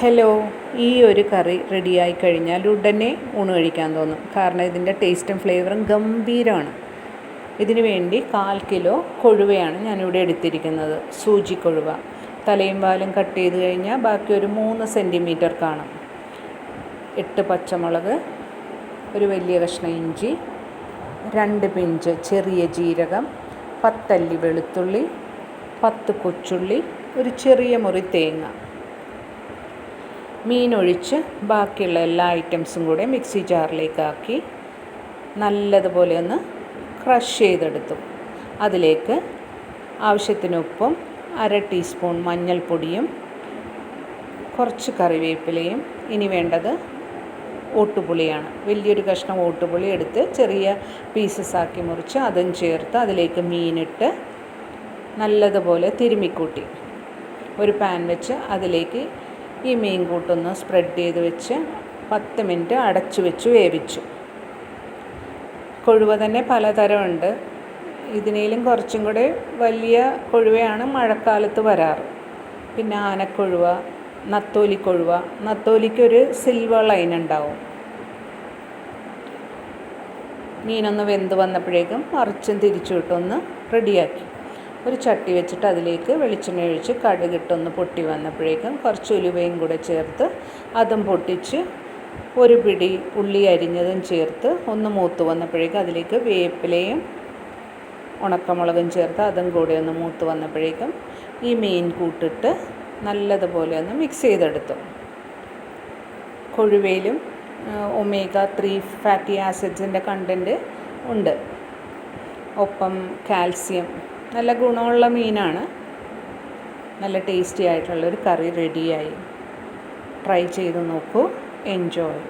Hello, ഈ ഒരു കറി റെഡിയായി കഴിഞ്ഞാൽ ഉടനെ ഊണ് കഴിക്കാൻ തോന്നും. കാരണം ഇതിൻ്റെ ടേസ്റ്റും ഫ്ലേവറും ഗംഭീരമാണ്. ഇതിനു വേണ്ടി 1/4 കിലോ കൊഴുവയാണ് ഞാനിവിടെ എടുത്തിരിക്കുന്നത്. സൂചി കൊഴുവ. തലയും വാലും കട്ട് ചെയ്ത് കഴിഞ്ഞാൽ ബാക്കി ഒരു 3 സെൻറ്റിമീറ്റർ കാണും. 8 പച്ചമുളക്, ഒരു വലിയ കഷ്ണം ഇഞ്ചി, 2 പിഞ്ച് ചെറിയ ജീരകം, 10 അല്ലി വെളുത്തുള്ളി, 10 കൊച്ചുള്ളി, ഒരു ചെറിയ മുറി തേങ്ങ. മീനൊഴിച്ച് ബാക്കിയുള്ള എല്ലാ ഐറ്റംസും കൂടെ മിക്സി ജാറിലേക്കാക്കി നല്ലതുപോലെ ഒന്ന് ക്രഷ് ചെയ്തെടുത്തു. അതിലേക്ക് ആവശ്യത്തിന് ഉപ്പും 1/2 ടീസ്പൂൺ മഞ്ഞൾപ്പൊടിയും കുറച്ച് കറിവേപ്പിലയും. ഇനി വേണ്ടത് ഓട്ടുപുളിയാണ്. വലിയൊരു കഷ്ണം ഓട്ടുപുളി എടുത്ത് ചെറിയ പീസസ് ആക്കി മുറിച്ച് അതും ചേർത്ത് അതിലേക്ക് മീനിട്ട് നല്ലതുപോലെ തിരുമ്മിക്കൂട്ടി ഒരു പാൻ വെച്ച് അതിലേക്ക് ഈ മീൻ കൂട്ടൊന്ന് സ്പ്രെഡ് ചെയ്ത് വെച്ച് 10 മിനിറ്റ് അടച്ചു വെച്ച് വേവിച്ചു. കൊഴുവ തന്നെ പലതരമുണ്ട്. ഇതിനേലും കുറച്ചും കൂടെ വലിയ കൊഴുവയാണ് മഴക്കാലത്ത് വരാറ്. പിന്നെ ആനക്കൊഴുവ, നത്തോലിക്കൊഴുവ. നത്തോലിക്കൊരു സിൽവർ ലൈൻ ഉണ്ടാവും. മീനൊന്ന് വെന്ത് വന്നപ്പോഴേക്കും മറിച്ചും തിരിച്ചുവിട്ടൊന്ന് റെഡിയാക്കി. ഒരു ചട്ടി വെച്ചിട്ട് അതിലേക്ക് വെളിച്ചെണ്ണ ഒഴിച്ച് കടുകിട്ടൊന്ന് പൊട്ടി വന്നപ്പോഴേക്കും കുറച്ച് ഉലുവയും കൂടെ ചേർത്ത് അതും പൊട്ടിച്ച് ഒരു പിടി ഉള്ളി അരിഞ്ഞതും ചേർത്ത് ഒന്ന് മൂത്ത് വന്നപ്പോഴേക്കും അതിലേക്ക് വേപ്പിലയും ഉണക്കമുളകും ചേർത്ത് അതും കൂടെ ഒന്ന് മൂത്ത് വന്നപ്പോഴേക്കും ഈ മീൻ കൂട്ടിട്ട് നല്ലതുപോലെ ഒന്ന് മിക്സ് ചെയ്തെടുത്തു. കൊഴുവയിലും ഒമേഗ 3 ഫാറ്റി ആസിഡ്സിൻ്റെ കണ്ടൻറ്റ് ഉണ്ട്. ഒപ്പം കാൽസ്യം. നല്ല ഗുണമുള്ള മീനാണ്. നല്ല ടേസ്റ്റി ആയിട്ടുള്ളൊരു കറി റെഡിയായി. ട്രൈ ചെയ്ത് നോക്കൂ. എൻജോയ്.